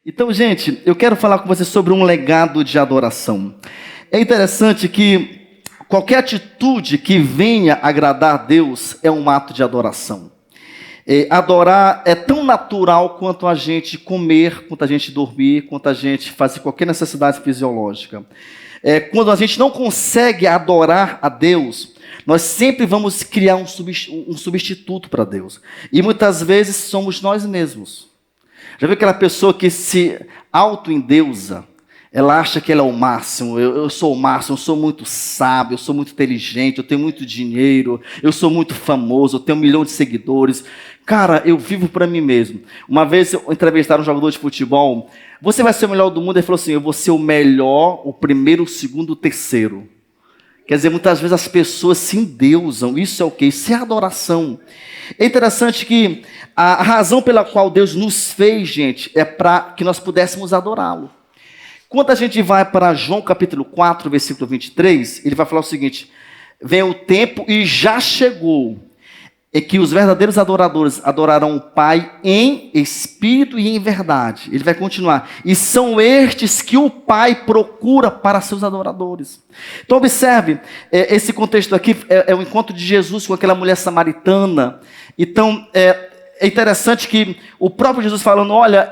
Então, gente, eu quero falar com você sobre um legado de adoração. É interessante que qualquer atitude que venha agradar a Deus é um ato de adoração. Adorar é tão natural quanto a gente comer, quanto a gente dormir, quanto a gente fazer qualquer necessidade fisiológica. Quando a gente não consegue adorar a Deus, nós sempre vamos criar um substituto para Deus. E muitas vezes somos nós mesmos. Já viu aquela pessoa que se auto-endeusa? Ela acha que ela é o máximo, eu sou o máximo, eu sou muito sábio, eu sou muito inteligente, eu tenho muito dinheiro, eu sou muito famoso, eu tenho 1 milhão de seguidores. Cara, eu vivo para mim mesmo. Uma vez eu entrevistaram um jogador de futebol, você vai ser o melhor do mundo? Ele falou assim, eu vou ser o melhor, o primeiro, o segundo, o terceiro. Quer dizer, muitas vezes as pessoas se endeusam, isso é o quê? Isso é adoração. É interessante que a razão pela qual Deus nos fez, gente, é para que nós pudéssemos adorá-lo. Quando a gente vai para João capítulo 4, versículo 23, ele vai falar o seguinte: vem o tempo e já chegou, é que os verdadeiros adoradores adorarão o Pai em espírito e em verdade. Ele vai continuar. E são estes que o Pai procura para seus adoradores. Então observe, esse contexto aqui é o encontro de Jesus com aquela mulher samaritana. Então é interessante que o próprio Jesus falando, olha,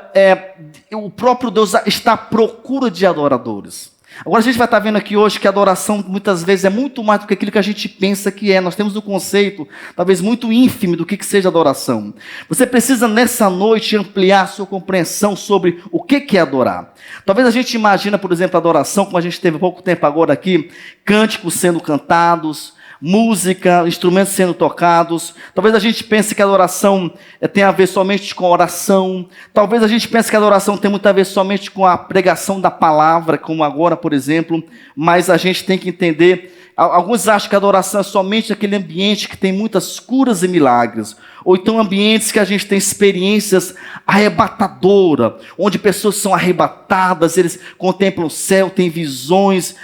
o próprio Deus está à procura de adoradores. Agora a gente vai estar vendo aqui hoje que a adoração muitas vezes é muito mais do que aquilo que a gente pensa que é. Nós temos um conceito talvez muito ínfimo do que seja adoração. Você precisa nessa noite ampliar a sua compreensão sobre o que é adorar. Talvez a gente imagina, por exemplo, a adoração, como a gente teve há pouco tempo agora aqui, cânticos sendo cantados, música, instrumentos sendo tocados. Talvez a gente pense que a adoração tem a ver somente com a oração. Talvez a gente pense que a adoração tem muito a ver somente com a pregação da palavra, como agora, por exemplo. Mas a gente tem que entender, alguns acham que a adoração é somente aquele ambiente que tem muitas curas e milagres. Ou então ambientes que a gente tem experiências arrebatadoras, onde pessoas são arrebatadas, eles contemplam o céu, têm visões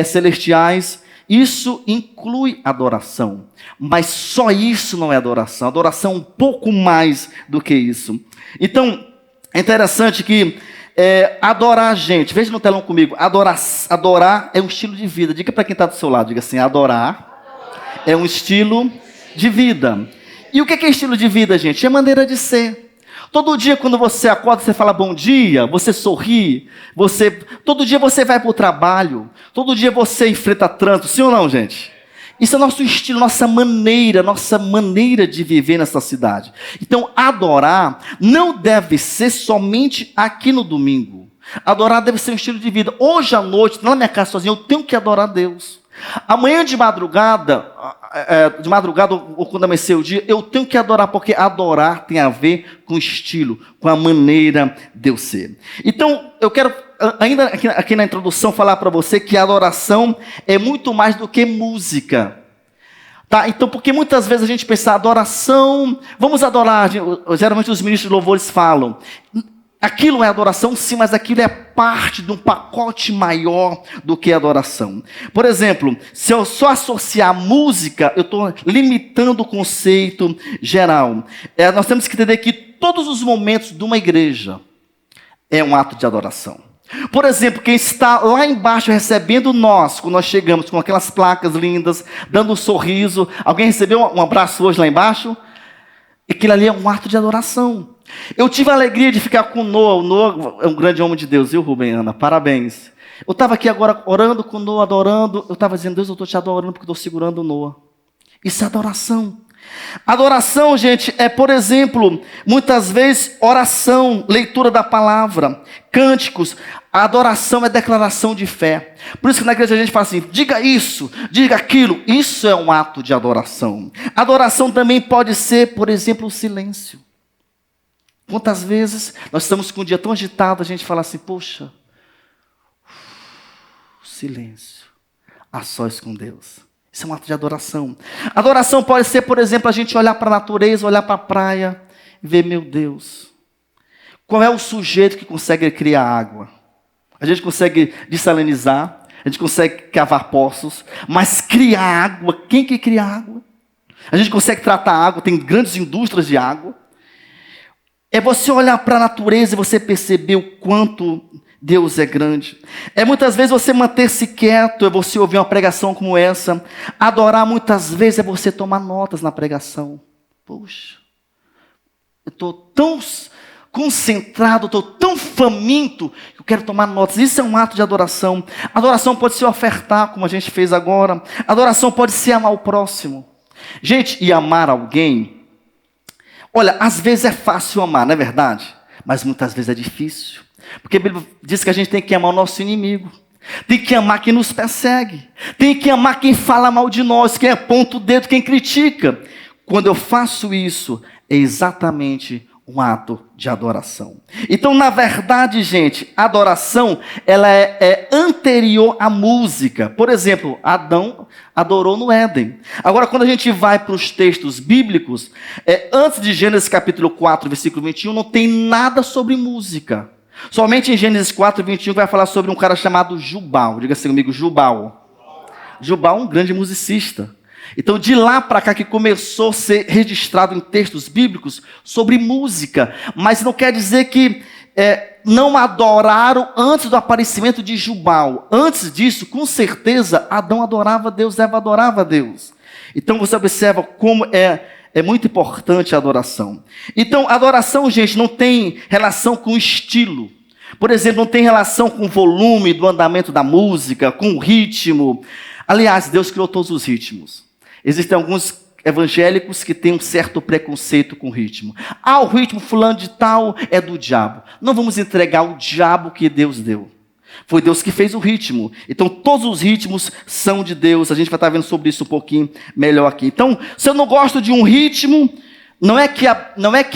celestiais. Isso inclui adoração, mas só isso não é adoração. Adoração é um pouco mais do que isso. Então, é interessante que adorar, gente, veja no telão comigo, adorar é um estilo de vida. Diga para quem está do seu lado, diga assim, adorar é um estilo de vida. E o que é estilo de vida, gente? É maneira de ser. Todo dia quando você acorda, você fala bom dia, você sorri, todo dia você vai para o trabalho, todo dia você enfrenta trânsito, sim ou não, gente? Isso é nosso estilo, nossa maneira de viver nessa cidade. Então, adorar não deve ser somente aqui no domingo. Adorar deve ser um estilo de vida. Hoje à noite, na minha casa sozinho, eu tenho que adorar a Deus. Amanhã de madrugada ou quando amanhecer o dia, eu tenho que adorar, porque adorar tem a ver com estilo, com a maneira de eu ser. Então, eu quero, ainda aqui na introdução, falar para você que a adoração é muito mais do que música. Tá? Então, porque muitas vezes a gente pensa, adoração, vamos adorar, geralmente os ministros de louvores falam, aquilo é adoração, sim, mas aquilo é parte de um pacote maior do que adoração. Por exemplo, se eu só associar música, eu estou limitando o conceito geral. Nós temos que entender que todos os momentos de uma igreja é um ato de adoração. Por exemplo, quem está lá embaixo recebendo nós, quando nós chegamos com aquelas placas lindas, dando um sorriso. Alguém recebeu um abraço hoje lá embaixo? Aquilo ali é um ato de adoração. Eu tive a alegria de ficar com o Noah. O Noah é um grande homem de Deus, viu, Rubem, Ana? Parabéns. Eu estava aqui agora orando com o Noah, adorando. Eu estava dizendo, Deus, eu estou te adorando porque estou segurando o Noah. Isso é adoração. Adoração, gente, é, por exemplo, muitas vezes oração, leitura da palavra, cânticos. A adoração é declaração de fé. Por isso que na igreja a gente fala assim, diga isso, diga aquilo. Isso é um ato de adoração. Adoração também pode ser, por exemplo, o silêncio. Quantas vezes nós estamos com um dia tão agitado, a gente fala assim, poxa, silêncio, a sós com Deus. Isso é um ato de adoração. Adoração pode ser, por exemplo, a gente olhar para a natureza, olhar para a praia e ver, meu Deus, qual é o sujeito que consegue criar água? A gente consegue dessalinizar, a gente consegue cavar poços, mas criar água, quem que cria água? A gente consegue tratar água, tem grandes indústrias de água. É você olhar para a natureza e você perceber o quanto Deus é grande. É muitas vezes você manter-se quieto, é você ouvir uma pregação como essa. Adorar muitas vezes é você tomar notas na pregação. Poxa, eu estou tão concentrado, estou tão faminto, que eu quero tomar notas. Isso é um ato de adoração. Adoração pode ser ofertar, como a gente fez agora. Adoração pode ser amar o próximo. Gente, e amar alguém, olha, às vezes é fácil amar, não é verdade? Mas muitas vezes é difícil. Porque a Bíblia diz que a gente tem que amar o nosso inimigo. Tem que amar quem nos persegue. Tem que amar quem fala mal de nós, quem aponta o dedo, quem critica. Quando eu faço isso, é exatamente um ato de adoração. Então, na verdade, gente, a adoração, ela é anterior à música. Por exemplo, Adão adorou no Éden. Agora, quando a gente vai para os textos bíblicos, antes de Gênesis capítulo 4, versículo 21, não tem nada sobre música. Somente em Gênesis 4, 21 vai falar sobre um cara chamado Jubal. Diga assim comigo, Jubal. Jubal é um grande musicista. Então, de lá para cá que começou a ser registrado em textos bíblicos sobre música. Mas não quer dizer que não adoraram antes do aparecimento de Jubal. Antes disso, com certeza, Adão adorava a Deus, Eva adorava a Deus. Então, você observa como é muito importante a adoração. Então, a adoração, gente, não tem relação com estilo. Por exemplo, não tem relação com o volume do andamento da música, com o ritmo. Aliás, Deus criou todos os ritmos. Existem alguns evangélicos que têm um certo preconceito com o ritmo. O ritmo fulano de tal é do diabo. Não vamos entregar o diabo que Deus deu. Foi Deus que fez o ritmo. Então, todos os ritmos são de Deus. A gente vai estar vendo sobre isso um pouquinho melhor aqui. Então, se eu não gosto de um ritmo, não é que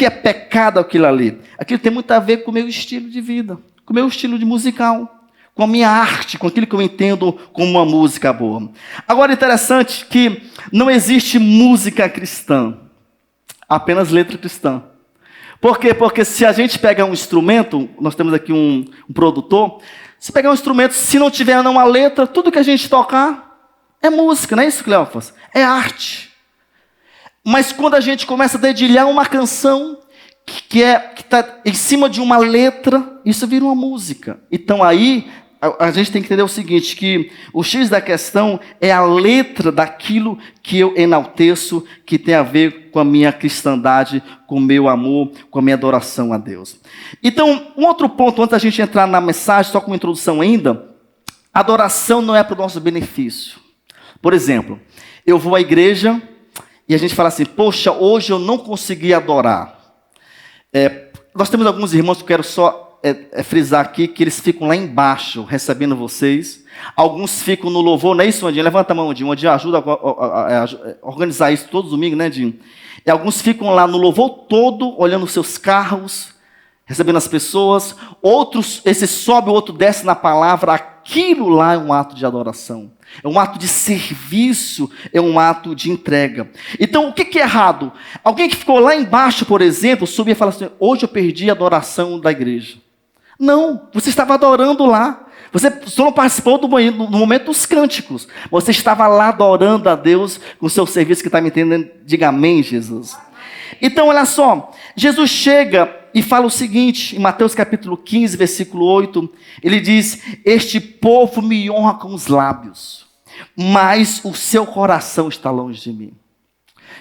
é pecado aquilo ali. Aquilo tem muito a ver com o meu estilo de vida, com o meu estilo de musical, com a minha arte, com aquilo que eu entendo como uma música boa. Agora, interessante que não existe música cristã, apenas letra cristã. Por quê? Porque se a gente pega um instrumento, nós temos aqui um produtor, se pegar um instrumento, se não tiver uma letra, tudo que a gente tocar é música, não é isso, Cleófas? É arte. Mas quando a gente começa a dedilhar uma canção que está em cima de uma letra, isso vira uma música. Então aí a gente tem que entender o seguinte, que o X da questão é a letra daquilo que eu enalteço, que tem a ver com a minha cristandade, com o meu amor, com a minha adoração a Deus. Então, um outro ponto, antes da gente entrar na mensagem, só como introdução ainda, adoração não é para o nosso benefício. Por exemplo, eu vou à igreja e a gente fala assim, poxa, hoje eu não consegui adorar. Nós temos alguns irmãos que eu quero só frisar aqui, que eles ficam lá embaixo, recebendo vocês. Alguns ficam no louvor, não é isso, Andinho? Levanta a mão, Andinho. Andinho ajuda a organizar isso todo domingo, né, Andinho? E alguns ficam lá no louvor todo, olhando os seus carros, recebendo as pessoas. Outros, esse sobe, o outro desce na palavra. Aquilo lá é um ato de adoração. É um ato de serviço, é um ato de entrega. Então, o que é errado? Alguém que ficou lá embaixo, por exemplo, subia e fala assim, hoje eu perdi a adoração da igreja. Não, você estava adorando lá. Você só não participou do momento dos cânticos. Você estava lá adorando a Deus com o seu serviço, que está me entendendo. Diga amém, Jesus. Então, olha só. Jesus chega e fala o seguinte, em Mateus capítulo 15, versículo 8. Ele diz, este povo me honra com os lábios, mas o seu coração está longe de mim.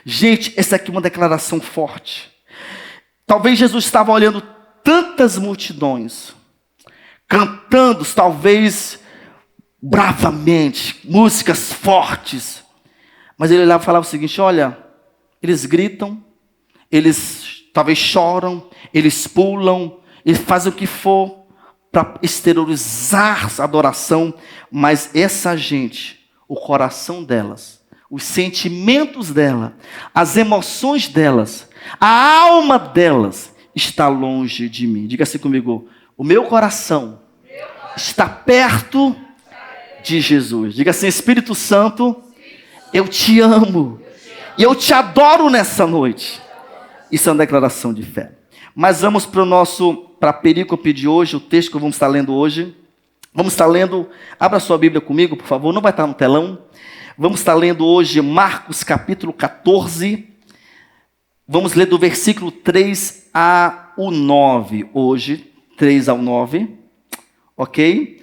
Gente, essa aqui é uma declaração forte. Talvez Jesus estava olhando tantas multidões, cantando talvez bravamente, músicas fortes, mas ele olhava e falava o seguinte, olha, eles gritam, eles talvez choram, eles pulam, eles fazem o que for para exteriorizar a adoração, mas essa gente, o coração delas, os sentimentos dela, as emoções delas, a alma delas está longe de mim. Diga assim comigo, o meu coração está perto de Jesus. Diga assim, Espírito Santo, eu te amo e eu te adoro nessa noite. Isso é uma declaração de fé. Mas vamos para a perícope de hoje, o texto que vamos estar lendo hoje. Vamos estar lendo, abra sua Bíblia comigo, por favor, não vai estar no telão. Vamos estar lendo hoje Marcos capítulo 14. Vamos ler do versículo 3 a o 9 hoje, 3 ao 9, ok?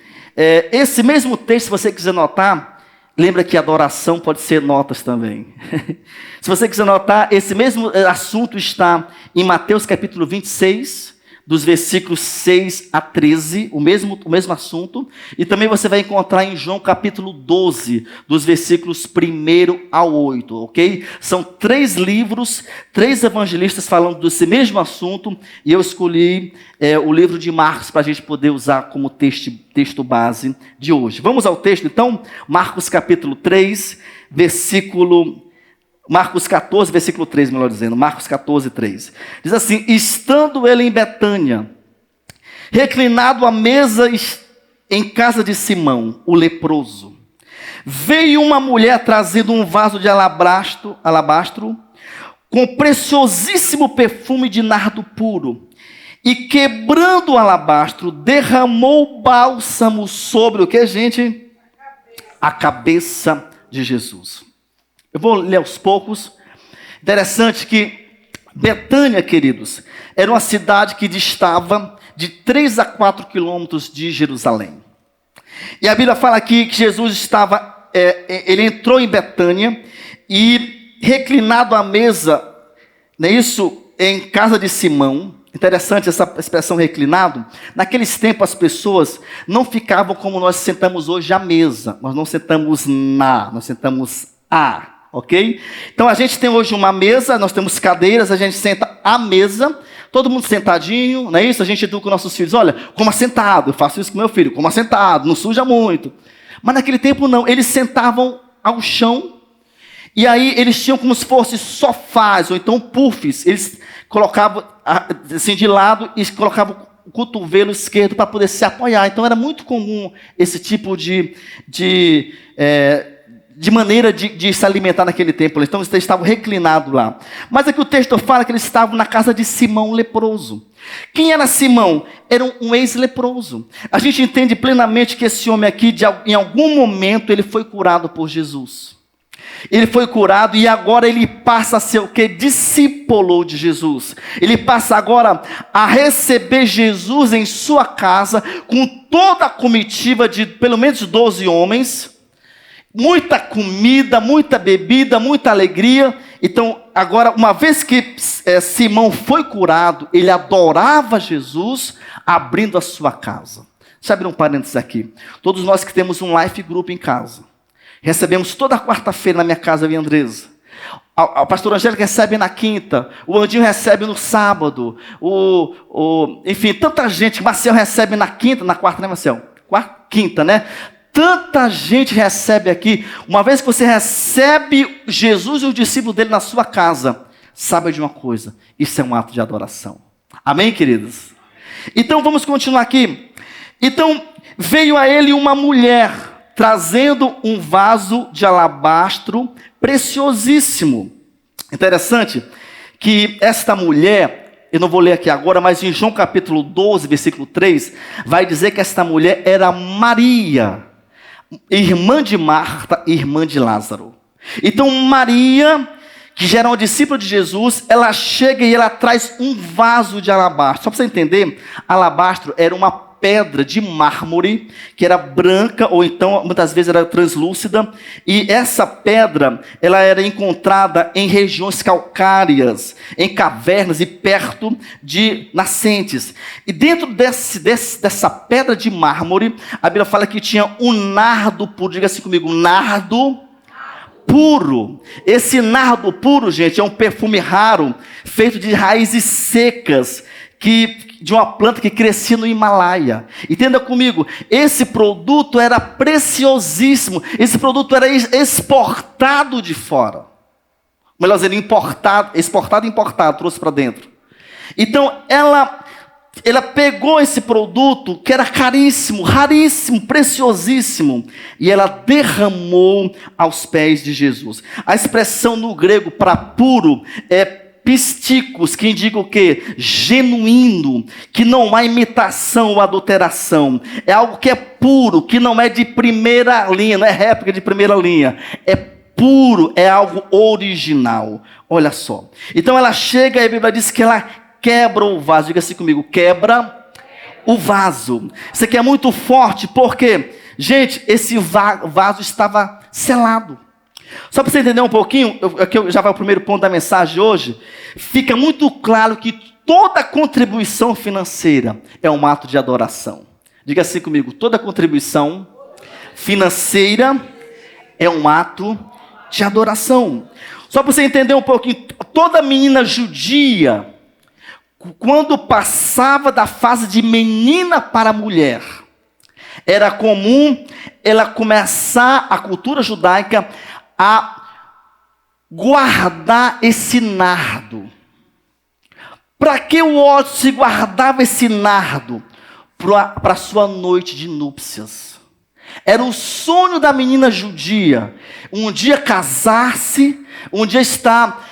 Esse mesmo texto, se você quiser notar, lembra que adoração pode ser notas também. Se você quiser notar, esse mesmo assunto está em Mateus capítulo 26, dos versículos 6 a 13, o mesmo assunto. E também você vai encontrar em João capítulo 12, dos versículos 1 ao 8, ok? São 3 livros, 3 evangelistas falando desse mesmo assunto. E eu escolhi o livro de Marcos para a gente poder usar como texto base de hoje. Vamos ao texto então? Marcos capítulo 3, Marcos 14, versículo 3, melhor dizendo. Marcos 14, 3. Diz assim: estando ele em Betânia, reclinado à mesa em casa de Simão, o leproso, veio uma mulher trazendo um vaso de alabastro com preciosíssimo perfume de nardo puro. E quebrando o alabastro, derramou bálsamo sobre o que, gente? A cabeça de Jesus. Eu vou ler aos poucos. Interessante que Betânia, queridos, era uma cidade que distava de 3 a 4 quilômetros de Jerusalém. E a Bíblia fala aqui que Jesus ele entrou em Betânia e reclinado à mesa, não é isso? Em casa de Simão. Interessante essa expressão reclinado. Naqueles tempos as pessoas não ficavam como nós sentamos hoje à mesa. Nós não sentamos nós sentamos ok? Então a gente tem hoje uma mesa, nós temos cadeiras, a gente senta à mesa, todo mundo sentadinho, não é isso? A gente educa os nossos filhos, olha, coma sentado, eu faço isso com meu filho, coma sentado, não suja muito. Mas naquele tempo não, eles sentavam ao chão, e aí eles tinham como se fossem sofás, ou então puffs, eles colocavam assim de lado e colocavam o cotovelo esquerdo para poder se apoiar. Então era muito comum esse tipo de maneira de se alimentar naquele tempo. Então eles estavam reclinados lá. Mas aqui o texto fala que eles estavam na casa de Simão leproso. Quem era Simão? Era um ex-leproso. A gente entende plenamente que esse homem aqui, em algum momento, ele foi curado por Jesus. Ele foi curado e agora ele passa a ser o que? Discípulo de Jesus. Ele passa agora a receber Jesus em sua casa, com toda a comitiva de pelo menos 12 homens, muita comida, muita bebida, muita alegria. Então, agora, uma vez que Simão foi curado, ele adorava Jesus, abrindo a sua casa. Deixa eu abrir um parênteses aqui. Todos nós que temos um life group em casa, recebemos toda quarta-feira na minha casa, eu e a Andresa. A pastora Angélica recebe na quinta, o Andinho recebe no sábado, enfim, tanta gente. Marcel recebe na quinta, na quarta, né, Marcel? Quinta, né? Tanta gente recebe aqui. Uma vez que você recebe Jesus e o discípulo dele na sua casa, saiba de uma coisa: isso é um ato de adoração. Amém, queridos? Então vamos continuar aqui. Então veio a ele uma mulher trazendo um vaso de alabastro preciosíssimo. Interessante que esta mulher, eu não vou ler aqui agora, mas em João capítulo 12, versículo 3, vai dizer que esta mulher era Maria, irmã de Marta, irmã de Lázaro. Então Maria, que já era uma discípula de Jesus, ela chega e ela traz um vaso de alabastro. Só para você entender, alabastro era uma pedra de mármore, que era branca, ou então muitas vezes era translúcida, e essa pedra, ela era encontrada em regiões calcárias, em cavernas e perto de nascentes. E dentro dessa pedra de mármore, a Bíblia fala que tinha um nardo puro. Diga assim comigo: nardo puro. Esse nardo puro, gente, é um perfume raro, feito de raízes secas, de uma planta que crescia no Himalaia. Entenda comigo, esse produto era preciosíssimo, esse produto era exportado de fora. Melhor dizendo, exportado e importado, trouxe para dentro. Então, ela pegou esse produto, que era caríssimo, raríssimo, preciosíssimo, e ela derramou aos pés de Jesus. A expressão no grego para puro é pisticos, que indica o quê? Genuíno, que não há imitação ou adulteração. É algo que é puro, que não é de primeira linha, não é réplica de primeira linha. É puro, é algo original. Olha só. Então ela chega e a Bíblia diz que ela quebra o vaso. Diga assim comigo, quebra o vaso. Isso aqui é muito forte, porque, gente, esse vaso estava selado. Só para você entender um pouquinho, aqui já vai o primeiro ponto da mensagem de hoje, fica muito claro que toda contribuição financeira é um ato de adoração. Diga assim comigo, toda contribuição financeira é um ato de adoração. Só para você entender um pouquinho, toda menina judia, quando passava da fase de menina para mulher, era comum ela começar a cultura judaica a guardar esse nardo. Para que o ódio se guardava esse nardo? Para sua noite de núpcias. Era o sonho da menina judia. Um dia casar-se, um dia estar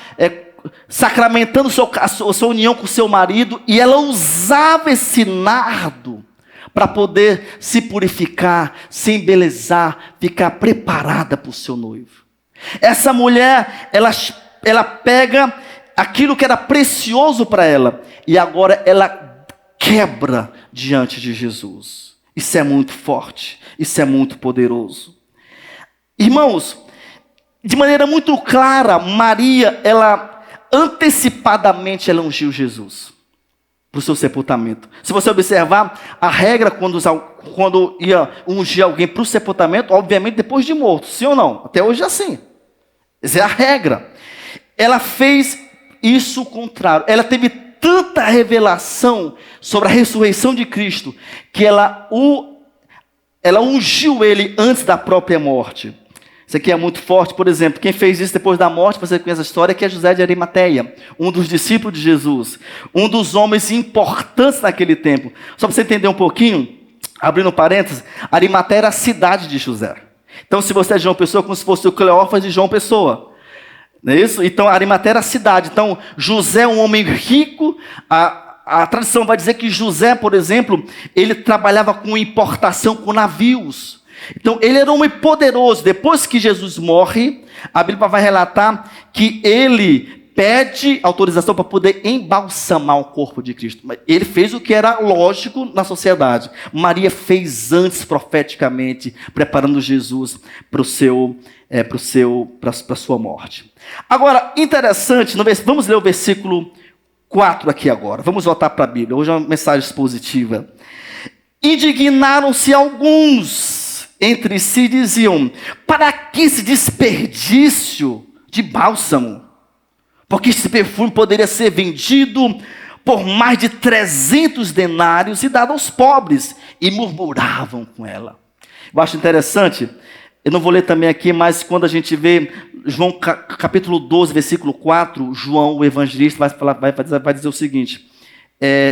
sacramentando a sua união com seu marido, e ela usava esse nardo para poder se purificar, se embelezar, ficar preparada para o seu noivo. Essa mulher, ela pega aquilo que era precioso para ela, e agora ela quebra diante de Jesus. Isso é muito forte, isso é muito poderoso. Irmãos, de maneira muito clara, Maria, ela antecipadamente ela ungiu Jesus para o seu sepultamento. Se você observar, a regra quando ia ungir alguém para o sepultamento, obviamente depois de morto, sim ou não? Até hoje é assim. Essa é a regra. Ela fez isso contrário. Ela teve tanta revelação sobre a ressurreição de Cristo, que ela ungiu ele antes da própria morte. Isso aqui é muito forte. Por exemplo, quem fez isso depois da morte, você conhece a história, que é José de Arimateia, um dos discípulos de Jesus, um dos homens importantes naquele tempo. Só para você entender um pouquinho, abrindo parênteses, Arimateia era a cidade de José. Então, se você é de João Pessoa, como se fosse o Cleófas de João Pessoa. Não é isso? Então, Arimateia era a cidade. Então, José é um homem rico. A tradição vai dizer que José, por exemplo, ele trabalhava com importação com navios. Então, ele era um homem poderoso. Depois que Jesus morre, a Bíblia vai relatar que ele pede autorização para poder embalsamar o corpo de Cristo. Ele fez o que era lógico na sociedade. Maria fez antes profeticamente, preparando Jesus para a sua morte. Agora, interessante, vamos ler o versículo 4 aqui agora. Vamos voltar para a Bíblia. Hoje é uma mensagem expositiva. Indignaram-se alguns entre si e diziam: para que esse desperdício de bálsamo? Porque esse perfume poderia ser vendido por mais de 300 denários e dado aos pobres. E murmuravam com ela. Eu acho interessante, eu não vou ler também aqui, mas quando a gente vê João capítulo 12, versículo 4, João, o evangelista, vai dizer o seguinte: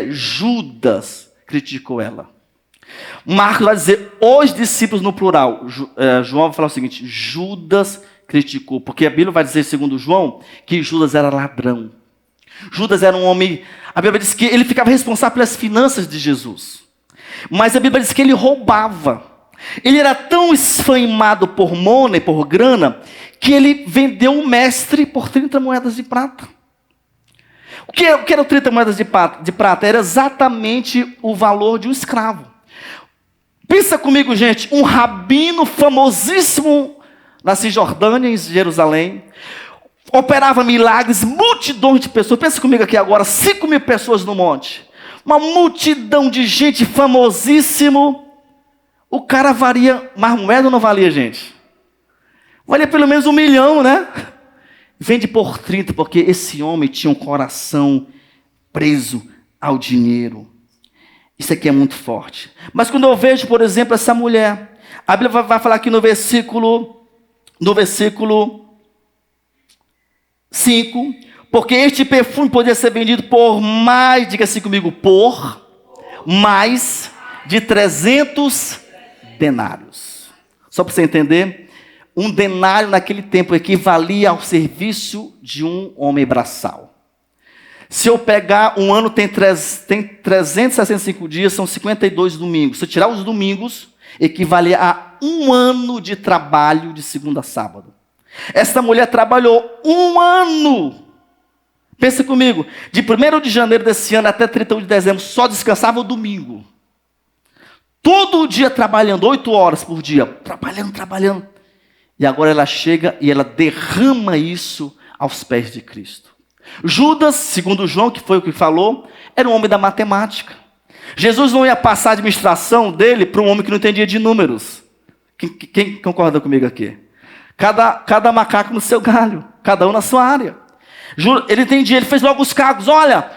Judas criticou ela. Marcos vai dizer os discípulos no plural. João vai falar o seguinte: Judas criticou, porque a Bíblia vai dizer, segundo João, que Judas era ladrão. Judas era um homem, a Bíblia diz que ele ficava responsável pelas finanças de Jesus, mas a Bíblia diz que ele roubava. Ele era tão esfaimado por money, por grana, que ele vendeu o mestre por 30 moedas de prata. O que eram 30 moedas de prata? Era exatamente o valor de um escravo. Pensa comigo, gente, um rabino famosíssimo na Cisjordânia, em Jerusalém, operava milagres, multidões de pessoas. Pensa comigo aqui agora, 5.000 pessoas no monte, uma multidão de gente, famosíssimo. O cara valia, mais moeda ou não valia, gente? Valia pelo menos 1 milhão, né? Vende por 30, porque esse homem tinha um coração preso ao dinheiro. Isso aqui é muito forte. Mas quando eu vejo, por exemplo, essa mulher, a Bíblia vai falar aqui no versículo 5, porque este perfume poderia ser vendido por mais, diga assim comigo, por mais de 300 denários. Só para você entender, um denário naquele tempo equivalia ao serviço de um homem braçal. Se eu pegar um ano, tem 365 dias, são 52 domingos. Se eu tirar os domingos, equivalia a 1 ano de trabalho de segunda a sábado. Essa mulher trabalhou 1 ano Pensa comigo, de 1º de janeiro desse ano até 31 de dezembro, só descansava o domingo. Todo dia trabalhando, 8 horas por dia, trabalhando. E agora ela chega e ela derrama isso aos pés de Cristo. Judas, segundo João, que foi o que falou, era um homem da matemática. Jesus não ia passar a administração dele para um homem que não entendia de números. Quem concorda comigo aqui? Cada macaco no seu galho, cada um na sua área. Ele entendia, ele fez logo os cálculos. Olha,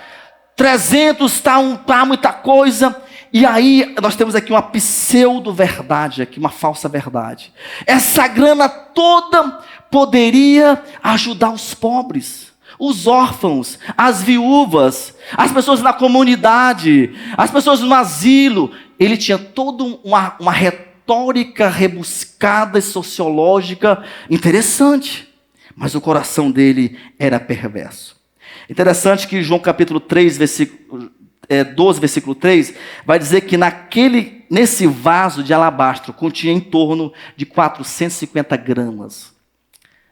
300 tá muita coisa. E aí nós temos aqui uma pseudo-verdade, aqui, uma falsa verdade. Essa grana toda poderia ajudar os pobres, os órfãos, as viúvas, as pessoas na comunidade, as pessoas no asilo. Ele tinha toda uma retórica rebuscada e sociológica interessante. Mas o coração dele era perverso. Interessante que João capítulo 3, versículo 12, versículo 3, vai dizer que nesse vaso de alabastro continha em torno de 450 gramas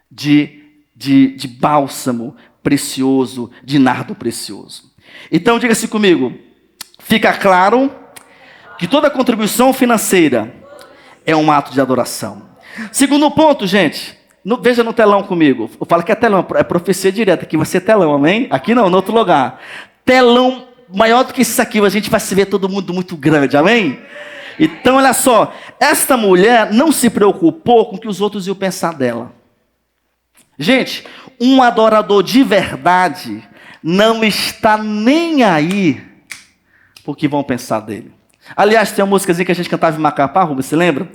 de bálsamo precioso, de nardo precioso. Então diga-se comigo, fica claro que toda contribuição financeira é um ato de adoração. Segundo ponto, gente, veja no telão comigo. Eu falo que é telão, é profecia direta, aqui vai ser telão, amém? Aqui não, no outro lugar. Telão maior do que isso aqui, a gente vai se ver todo mundo muito grande, amém? Então, olha só, esta mulher não se preocupou com o que os outros iam pensar dela. Gente, um adorador de verdade não está nem aí por que vão pensar dele. Aliás, tem uma músicazinha que a gente cantava em Macapá, Rubens, você lembra?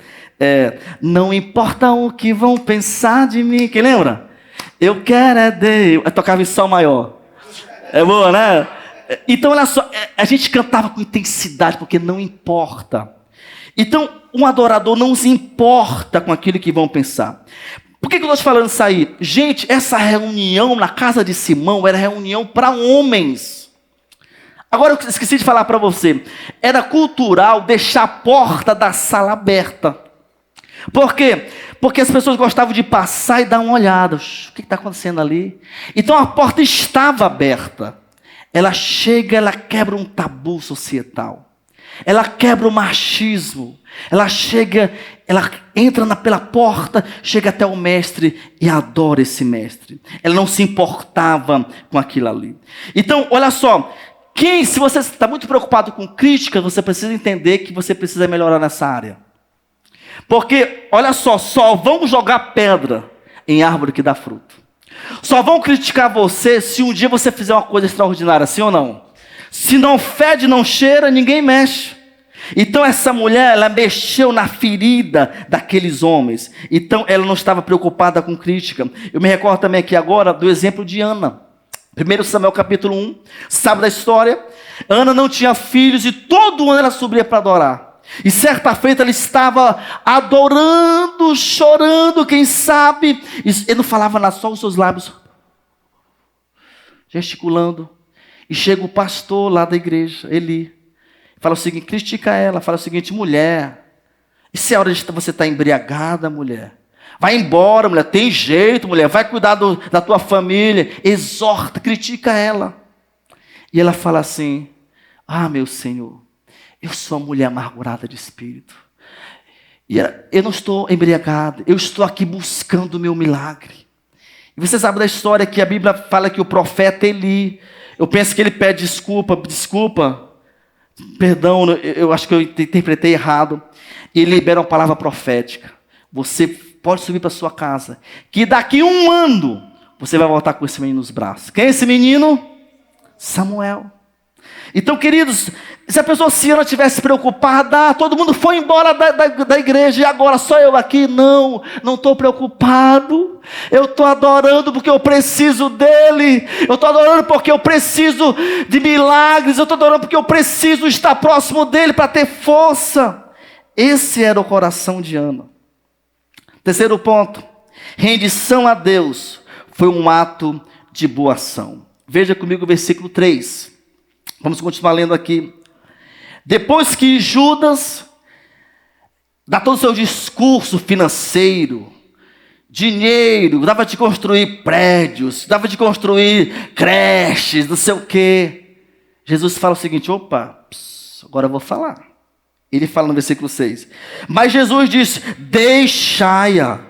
Não importa o que vão pensar de mim. Quem lembra? Eu quero é Deus. Eu tocava em sol maior. É boa, né? Então, olha só, a gente cantava com intensidade, porque não importa. Então, um adorador não se importa com aquilo que vão pensar. Por que eu estou te falando isso aí? Gente, essa reunião na casa de Simão era reunião para homens. Agora eu esqueci de falar para você. Era cultural deixar a porta da sala aberta. Por quê? Porque as pessoas gostavam de passar e dar uma olhada. O que está acontecendo ali? Então a porta estava aberta. Ela chega, ela quebra um tabu societal. Ela quebra o machismo. Ela chega, ela entra pela porta, chega até o mestre e adora esse mestre. Ela não se importava com aquilo ali. Então, olha só. Se você está muito preocupado com crítica, você precisa entender que você precisa melhorar nessa área. Porque, olha só vão jogar pedra em árvore que dá fruto. Só vão criticar você se um dia você fizer uma coisa extraordinária, sim ou não? Se não fede, não cheira, ninguém mexe. Então essa mulher, ela mexeu na ferida daqueles homens. Então ela não estava preocupada com crítica. Eu me recordo também aqui agora do exemplo de Ana. 1 Samuel capítulo 1, sabe da história? Ana não tinha filhos e todo ano ela subia para adorar. E certa feita ela estava adorando, chorando, quem sabe. Ele não falava nada, só os seus lábios gesticulando. E chega o pastor lá da igreja, Eli. Fala o seguinte, critica ela, fala o seguinte, mulher, isso é hora de você estar embriagada, mulher. Vai embora, mulher, tem jeito, mulher, vai cuidar da tua família. Exorta, critica ela. E ela fala assim, meu Senhor, eu sou uma mulher amargurada de espírito. E eu não estou embriagada, eu estou aqui buscando o meu milagre. E você sabe da história que a Bíblia fala que o profeta Eli, eu penso que ele pede desculpa, perdão, eu acho que eu interpretei errado. E ele libera uma palavra profética. Você pode subir para sua casa, que daqui 1 ano, você vai voltar com esse menino nos braços. Quem é esse menino? Samuel. Então, queridos, se a pessoa se não tivesse preocupada, todo mundo foi embora da igreja e agora só eu aqui, não estou preocupado. Eu estou adorando porque eu preciso dele. Eu estou adorando porque eu preciso de milagres. Eu estou adorando porque eu preciso estar próximo dele para ter força. Esse era o coração de Ana. Terceiro ponto, rendição a Deus foi um ato de boa ação. Veja comigo o versículo 3. Vamos continuar lendo aqui. Depois que Judas dá todo o seu discurso financeiro, dinheiro, dava de construir prédios, dava de construir creches, não sei o quê. Jesus fala o seguinte, opa, agora eu vou falar. Ele fala no versículo 6. Mas Jesus disse, deixai-a.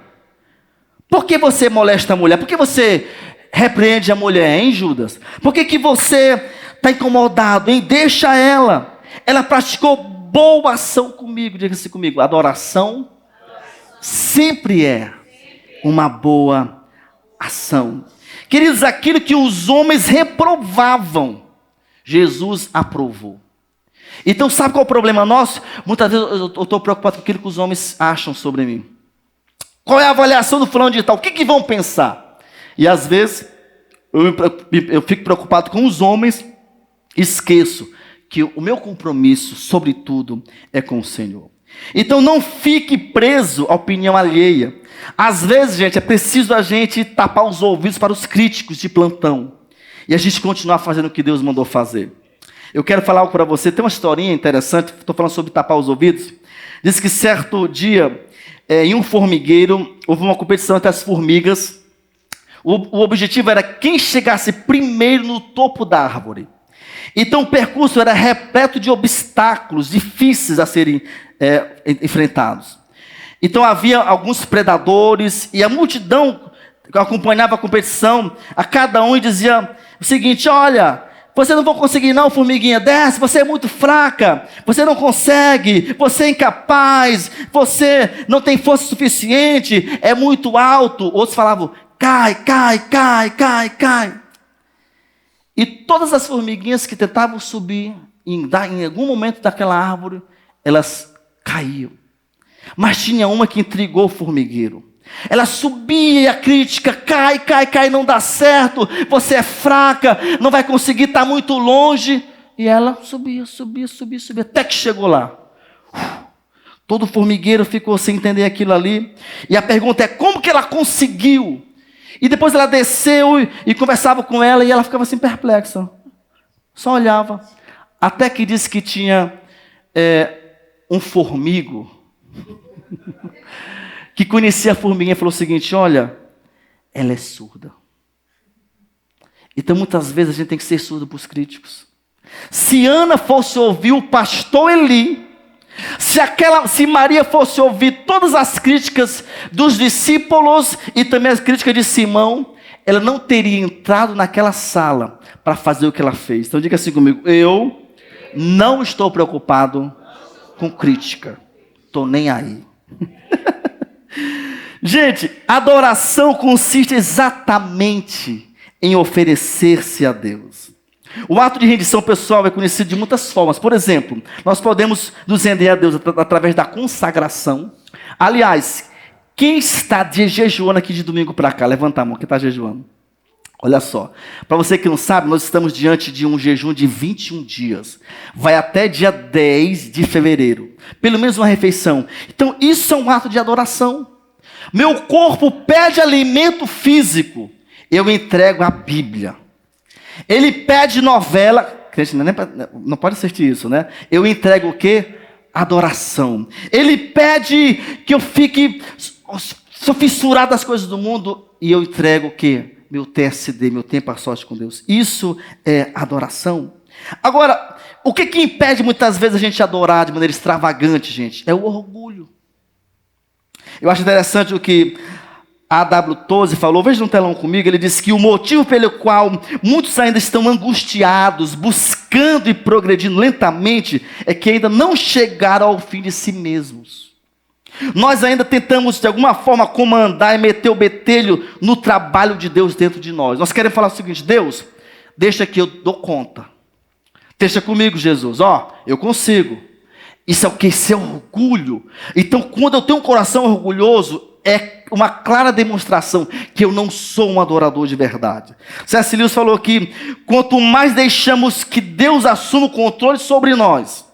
Por que você molesta a mulher? Por que você repreende a mulher, hein, Judas? Por que você está incomodado, hein? Deixa ela. Ela praticou boa ação comigo. Diga-se comigo, adoração sempre é uma boa ação. Queridos, aquilo que os homens reprovavam, Jesus aprovou. Então sabe qual é o problema nosso? Muitas vezes eu estou preocupado com aquilo que os homens acham sobre mim. Qual é a avaliação do fulano de tal? O que vão pensar? E às vezes eu fico preocupado com os homens, esqueço que o meu compromisso, sobretudo, é com o Senhor. Então não fique preso à opinião alheia. Às vezes, gente, é preciso a gente tapar os ouvidos para os críticos de plantão. E a gente continuar fazendo o que Deus mandou fazer. Eu quero falar algo para você. Tem uma historinha interessante. Estou falando sobre tapar os ouvidos. Diz que certo dia, em um formigueiro, houve uma competição entre as formigas. O objetivo era quem chegasse primeiro no topo da árvore. Então o percurso era repleto de obstáculos difíceis a serem enfrentados. Então havia alguns predadores e a multidão que acompanhava a competição, a cada um dizia o seguinte, olha, você não vai conseguir não, formiguinha, desce, você é muito fraca, você não consegue, você é incapaz, você não tem força suficiente, é muito alto. Outros falavam, cai, cai, cai, cai, cai. E todas as formiguinhas que tentavam subir, em algum momento daquela árvore, elas caíam. Mas tinha uma que intrigou o formigueiro. Ela subia e a crítica, cai, cai, cai, não dá certo, você é fraca, não vai conseguir, está muito longe. E ela subia, subia, subia, subia, até que chegou lá. Todo formigueiro ficou sem entender aquilo ali. E a pergunta é, como que ela conseguiu? E depois ela desceu e conversava com ela e ela ficava assim perplexa. Só olhava. Até que disse que tinha um formigo que conhecia a formiguinha e falou o seguinte, olha, ela é surda. Então muitas vezes a gente tem que ser surdo para os críticos. Se Ana fosse ouvir o pastor Eli, se Maria fosse ouvir todas as críticas dos discípulos e também as críticas de Simão, ela não teria entrado naquela sala para fazer o que ela fez. Então diga assim comigo, eu não estou preocupado com crítica. Estou nem aí. Gente, adoração consiste exatamente em oferecer-se a Deus. O ato de rendição pessoal é conhecido de muitas formas. Por exemplo, nós podemos nos render a Deus através da consagração. Aliás, quem está jejuando aqui de domingo para cá? Levanta a mão, quem está jejuando? Olha só, para você que não sabe, nós estamos diante de um jejum de 21 dias. Vai até dia 10 de fevereiro. Pelo menos uma refeição. Então, isso é um ato de adoração. Meu corpo pede alimento físico. Eu entrego a Bíblia. Ele pede novela. Crente, não pode assistir isso, né? Eu entrego o quê? Adoração. Ele pede que eu fique... Sou fissurado das coisas do mundo. E eu entrego o quê? Meu TSD, meu tempo a sós com Deus. Isso é adoração. Agora, o que impede muitas vezes a gente adorar de maneira extravagante, gente? É o orgulho. Eu acho interessante o que A.W. Tozer falou, veja no telão comigo, ele disse que o motivo pelo qual muitos ainda estão angustiados, buscando e progredindo lentamente, é que ainda não chegaram ao fim de si mesmos. Nós ainda tentamos de alguma forma comandar e meter o betelho no trabalho de Deus dentro de nós. Nós queremos falar o seguinte, Deus, deixa que eu dou conta. Deixa comigo, Jesus, eu consigo. Isso é o que? Isso é orgulho. Então, quando eu tenho um coração orgulhoso, é uma clara demonstração que eu não sou um adorador de verdade. C.S. Lewis falou que quanto mais deixamos que Deus assuma o controle sobre nós,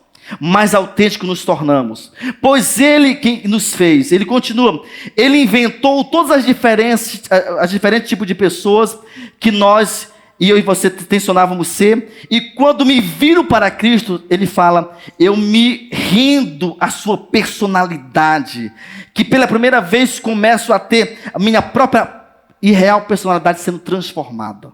mais autêntico nos tornamos. Pois Ele quem nos fez, Ele continua, Ele inventou todas as diferentes tipos de pessoas que nós e eu e você tensionávamos ser, e quando me viro para Cristo, ele fala, eu me rendo à sua personalidade, que pela primeira vez começo a ter a minha própria e real personalidade sendo transformada.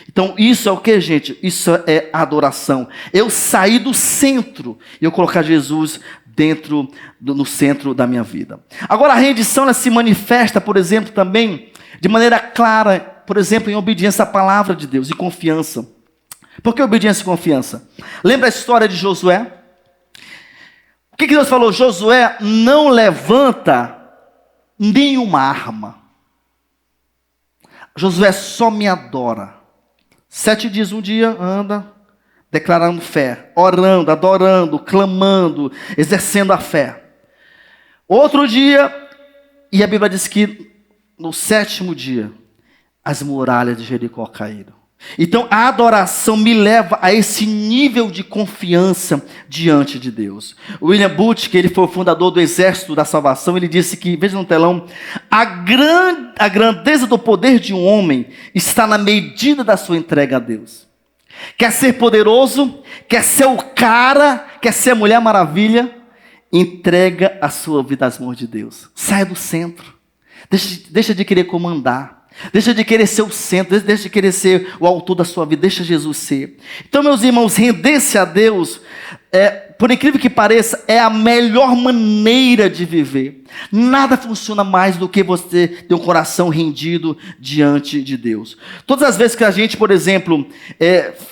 Então isso é o que, gente? Isso é adoração. Eu sair do centro e eu colocar Jesus no centro da minha vida. Agora a rendição ela se manifesta, por exemplo, também de maneira clara, por exemplo, em obediência à palavra de Deus e confiança. Por que obediência e confiança? Lembra a história de Josué? O que Deus falou? Josué, não levanta nenhuma arma. Josué só me adora. 7 dias, um dia, anda, declarando fé, orando, adorando, clamando, exercendo a fé. Outro dia, e a Bíblia diz que no 7º dia, as muralhas de Jericó caíram. Então a adoração me leva a esse nível de confiança diante de Deus. William Booth, que ele foi o fundador do Exército da Salvação, ele disse que, veja no telão, a grandeza do poder de um homem está na medida da sua entrega a Deus. Quer ser poderoso, quer ser o cara, quer ser a Mulher Maravilha, entrega a sua vida às mãos de Deus. Saia do centro, deixa de querer comandar. Deixa de querer ser o centro, deixa de querer ser o autor da sua vida, deixa Jesus ser. Então, meus irmãos, render-se a Deus, por incrível que pareça, é a melhor maneira de viver. Nada funciona mais do que você ter um coração rendido diante de Deus. Todas as vezes que a gente, por exemplo,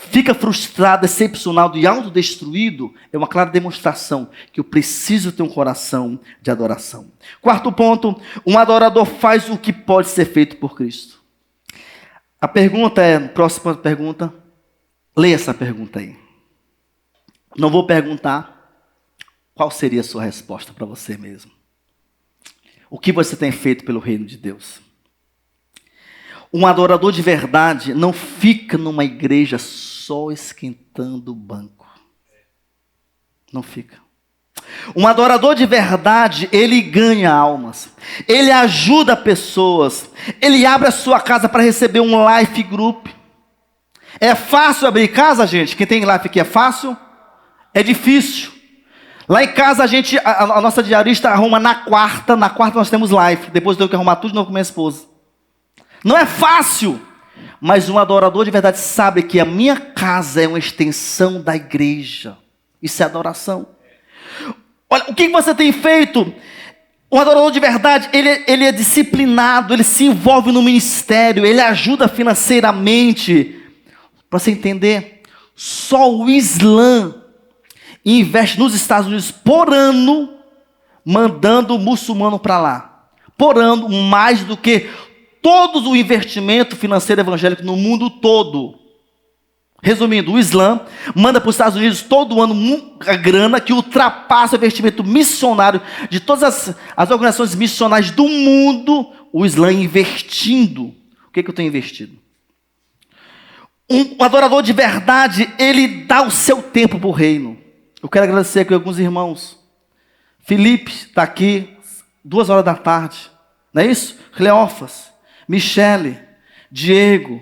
fica frustrado, decepcionado e autodestruído, é uma clara demonstração que eu preciso ter um coração de adoração. 4º ponto, um adorador faz o que pode ser feito por Cristo. A pergunta próxima pergunta, leia essa pergunta aí. Não vou perguntar qual seria a sua resposta para você mesmo. O que você tem feito pelo reino de Deus? Um adorador de verdade não fica numa igreja só esquentando o banco. Não fica. Um adorador de verdade, ele ganha almas. Ele ajuda pessoas. Ele abre a sua casa para receber um life group. É fácil abrir casa, gente? Quem tem life aqui é fácil? É difícil. Lá em casa a nossa diarista arruma na quarta nós temos live. Depois eu tenho que arrumar tudo de novo com minha esposa. Não é fácil, mas um adorador de verdade sabe que a minha casa é uma extensão da igreja. Isso é adoração. Olha, o que você tem feito? Um adorador de verdade, ele é disciplinado, ele se envolve no ministério, ele ajuda financeiramente. Para você entender, só o Islã investe nos Estados Unidos por ano, mandando o muçulmano para lá. Por ano, mais do que todo o investimento financeiro evangélico no mundo todo. Resumindo, o Islã manda para os Estados Unidos todo ano a grana que ultrapassa o investimento missionário de todas as organizações missionárias do mundo. O Islã investindo. O que eu tenho investido? Um adorador de verdade, ele dá o seu tempo para o reino. Eu quero agradecer aqui a alguns irmãos. Felipe está aqui, 2 horas da tarde. Não é isso? Cleófas, Michele, Diego.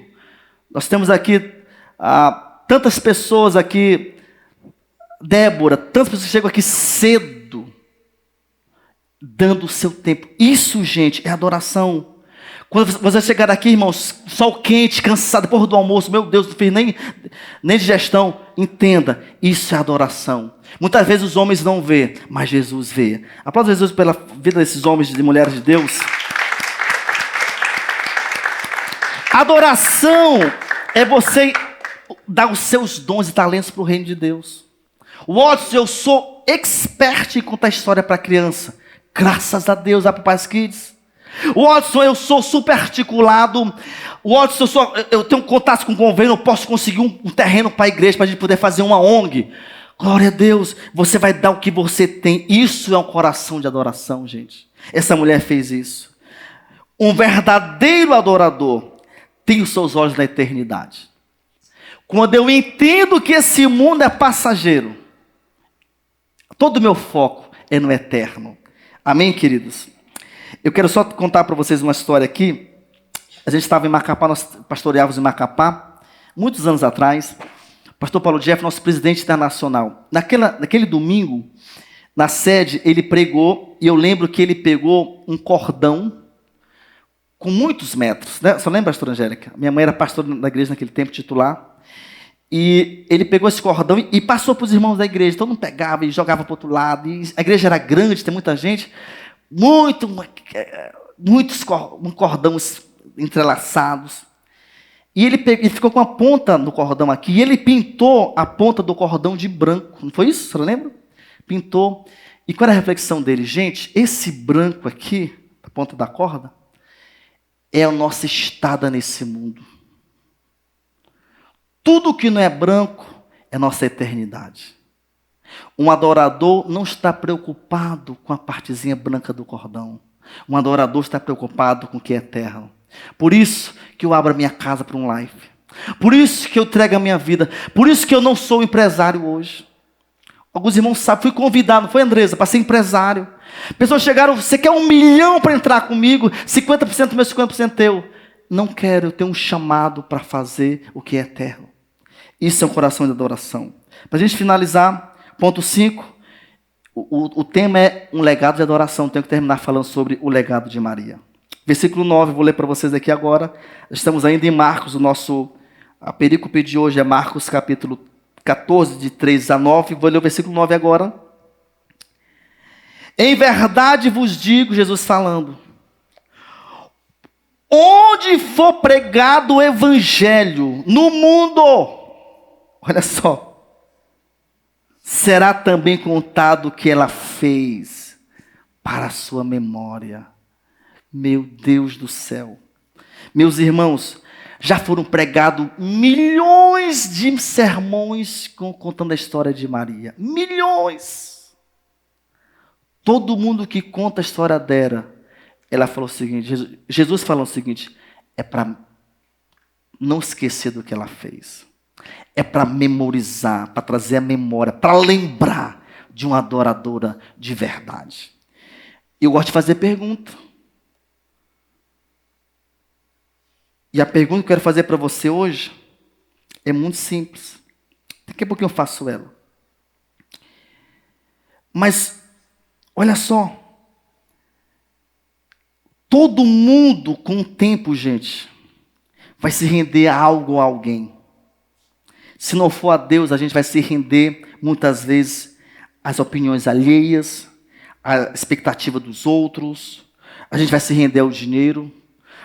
Nós temos aqui tantas pessoas aqui. Débora, tantas pessoas que chegam aqui cedo, dando o seu tempo. Isso, gente, é adoração. Quando você chegar aqui, irmãos, sol quente, cansado, depois do almoço, meu Deus, não fiz nem digestão, entenda, isso é adoração. Muitas vezes os homens não vê, mas Jesus vê. Aplauda Jesus pela vida desses homens e mulheres de Deus. Adoração é você dar os seus dons e talentos para o reino de Deus. Watson, eu sou expert em contar história para criança. Graças a Deus, a Papai Kids. Watson, eu sou super articulado. Watson, eu tenho contato com o governo, eu posso conseguir um terreno para a igreja, para a gente poder fazer uma ONG. Glória a Deus, você vai dar o que você tem. Isso é um coração de adoração, gente. Essa mulher fez isso. Um verdadeiro adorador tem os seus olhos na eternidade. Quando eu entendo que esse mundo é passageiro, todo o meu foco é no eterno. Amém, queridos? Eu quero só contar para vocês uma história aqui. A gente estava em Macapá, nós pastoreávamos em Macapá. muitos anos atrás, o pastor Paulo Jeff, nosso presidente internacional, naquele domingo, na sede, ele pregou, e eu lembro que ele pegou um cordão com muitos metros, né? Você lembra, pastora Angélica? Minha mãe era pastora da igreja naquele tempo, titular, e ele pegou esse cordão e passou para os irmãos da igreja. Todo mundo pegava e jogava para o outro lado, e a igreja era grande, tem muita gente, muitos cordões entrelaçados. E ele ficou com a ponta do cordão aqui, e ele pintou a ponta do cordão de branco. Não foi isso? Você lembra? Pintou. E qual era a reflexão dele? Gente, esse branco aqui, a ponta da corda, é a nossa estada nesse mundo. Tudo que não é branco é nossa eternidade. Um adorador não está preocupado com a partezinha branca do cordão. Um adorador está preocupado com o que é eterno. Por isso que eu abro a minha casa para um live. Por isso que eu entrego a minha vida. Por isso que eu não sou empresário hoje. Alguns irmãos sabem, fui convidado, foi Andresa, para ser empresário. Pessoas chegaram, você quer 1 milhão para entrar comigo? 50% meu, 50% teu. Não quero, eu tenho um chamado para fazer o que é eterno. Isso é um coração de adoração. Para a gente finalizar, ponto 5, o tema é um legado de adoração. Tenho que terminar falando sobre o legado de Maria. Versículo 9, vou ler para vocês aqui agora. Estamos ainda em Marcos, a perícope de hoje é Marcos capítulo 14, de 3 a 9. Vou ler o versículo 9 agora. Em verdade vos digo, Jesus falando, onde for pregado o evangelho no mundo, olha só, será também contado o que ela fez para a sua memória. Meu Deus do céu. Meus irmãos, já foram pregados milhões de sermões contando a história de Maria. Milhões. Todo mundo que conta a história dela, ela falou o seguinte, Jesus falou o seguinte, é para não esquecer do que ela fez. É para memorizar, para trazer a memória, para lembrar de uma adoradora de verdade. Eu gosto de fazer pergunta. E a pergunta que eu quero fazer para você hoje é muito simples. Daqui a pouquinho eu faço ela. Mas, olha só. Todo mundo, com o tempo, gente, vai se render a algo ou a alguém. Se não for a Deus, a gente vai se render, muitas vezes, às opiniões alheias, à expectativa dos outros. A gente vai se render ao dinheiro.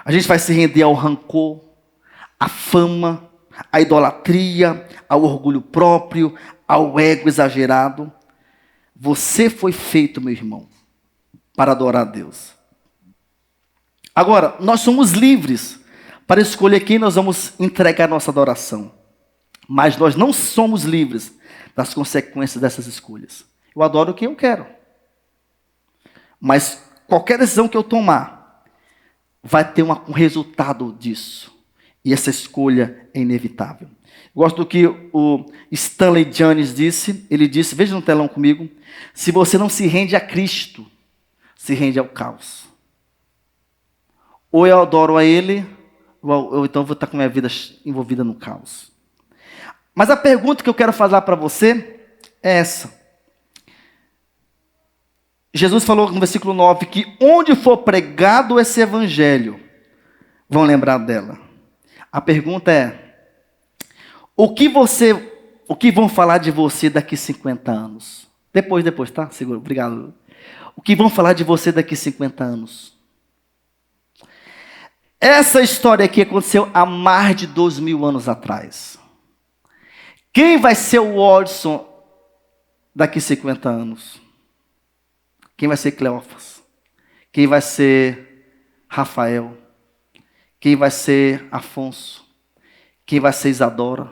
A gente vai se render ao rancor, à fama, à idolatria, ao orgulho próprio, ao ego exagerado. Você foi feito, meu irmão, para adorar a Deus. Agora, nós somos livres para escolher quem nós vamos entregar nossa adoração. Mas nós não somos livres das consequências dessas escolhas. Eu adoro quem eu quero. Mas qualquer decisão que eu tomar, vai ter um resultado disso. E essa escolha é inevitável. Gosto do que o Stanley Jones disse. Ele disse, veja no telão comigo, se você não se rende a Cristo, se rende ao caos. Ou eu adoro a Ele, ou então vou estar com a minha vida envolvida no caos. Mas a pergunta que eu quero fazer para você é essa. Jesus falou no versículo 9 que onde for pregado esse evangelho, vão lembrar dela. A pergunta é, o que vão falar de você daqui 50 anos? Depois, tá? Segura, obrigado. O que vão falar de você daqui 50 anos? Essa história aqui aconteceu há mais de 2000 anos atrás. Quem vai ser o Watson daqui 50 anos? Quem vai ser Cleófas? Quem vai ser Rafael? Quem vai ser Afonso? Quem vai ser Isadora?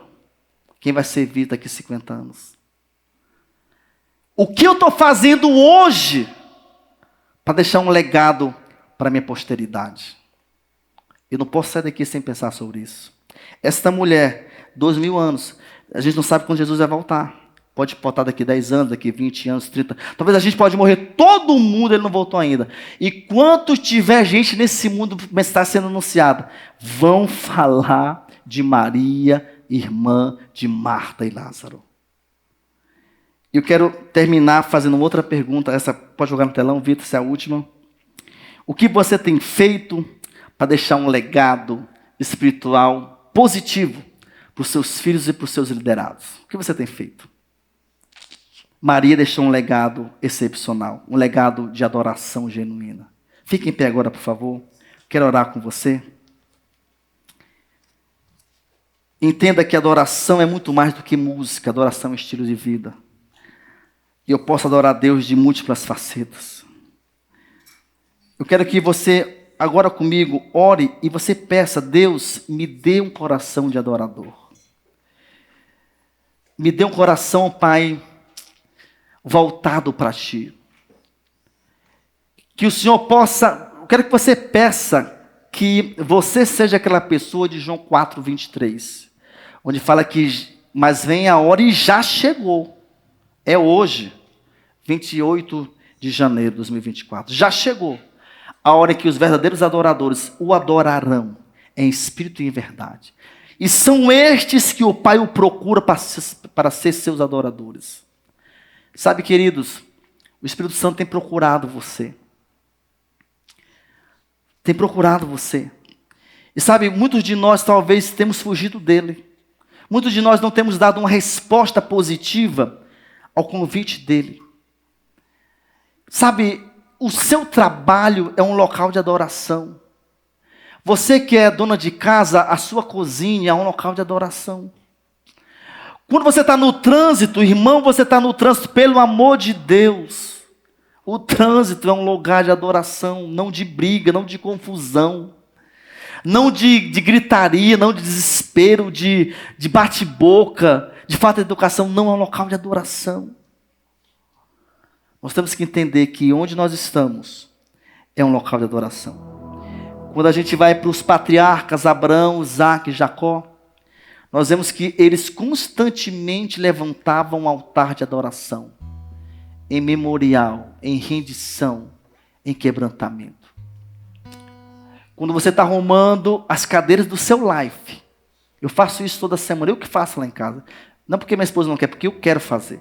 Quem vai ser Vitor daqui 50 anos? O que eu estou fazendo hoje para deixar um legado para a minha posteridade? Eu não posso sair daqui sem pensar sobre isso. Esta mulher, 2000 anos, a gente não sabe quando Jesus vai voltar. Pode voltar daqui 10 anos, daqui 20 anos, 30. Talvez a gente pode morrer, todo mundo, ele não voltou ainda. E quanto tiver gente nesse mundo que está sendo anunciada, vão falar de Maria irmã de Marta e Lázaro. Eu quero terminar fazendo outra pergunta. Essa pode jogar no telão, Vitor, essa é a última. O que você tem feito para deixar um legado espiritual positivo para os seus filhos e para os seus liderados? O que você tem feito? Maria deixou um legado excepcional, um legado de adoração genuína. Fique em pé agora, por favor. Quero orar com você. Entenda que adoração é muito mais do que música. Adoração é estilo de vida. E eu posso adorar a Deus de múltiplas facetas. Eu quero que você, agora comigo, ore e você peça: Deus, me dê um coração de adorador. Me dê um coração, Pai, voltado para Ti. Que o Senhor possa, eu quero que você peça que você seja aquela pessoa de João 4, 23. Onde fala que, mas vem a hora e já chegou. É hoje, 28 de janeiro de 2024. Já chegou a hora em que os verdadeiros adoradores o adorarão em espírito e em verdade. E são estes que o Pai o procura para ser seus adoradores. Sabe, queridos, o Espírito Santo tem procurado você. Tem procurado você. E sabe, muitos de nós talvez temos fugido dele. Muitos de nós não temos dado uma resposta positiva ao convite dele. Sabe, o seu trabalho é um local de adoração. Você que é dona de casa, a sua cozinha é um local de adoração. Quando você está no trânsito, irmão, você está no trânsito pelo amor de Deus. O trânsito é um lugar de adoração, não de briga, não de confusão. Não de gritaria, não de desespero, de bate-boca, de falta de educação. Não, é um local de adoração. Nós temos que entender que onde nós estamos é um local de adoração. Quando a gente vai para os patriarcas, Abraão, Isaque e Jacó, nós vemos que eles constantemente levantavam um altar de adoração, em memorial, em rendição, em quebrantamento. Quando você está arrumando as cadeiras do seu life, eu faço isso toda semana, eu que faço lá em casa. Não porque minha esposa não quer, porque eu quero fazer.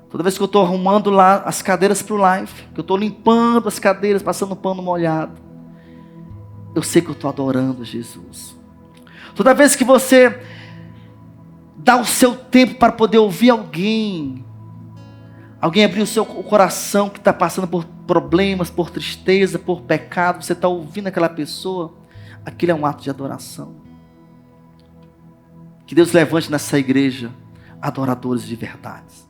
Toda vez que eu estou arrumando lá as cadeiras para o life, que eu estou limpando as cadeiras, passando pano molhado, eu sei que eu estou adorando Jesus. Toda vez que você dá o seu tempo para poder ouvir alguém abrir o seu coração que está passando por problemas, por tristeza, por pecado, você está ouvindo aquela pessoa, aquilo é um ato de adoração. Que Deus levante nessa igreja adoradores de verdade.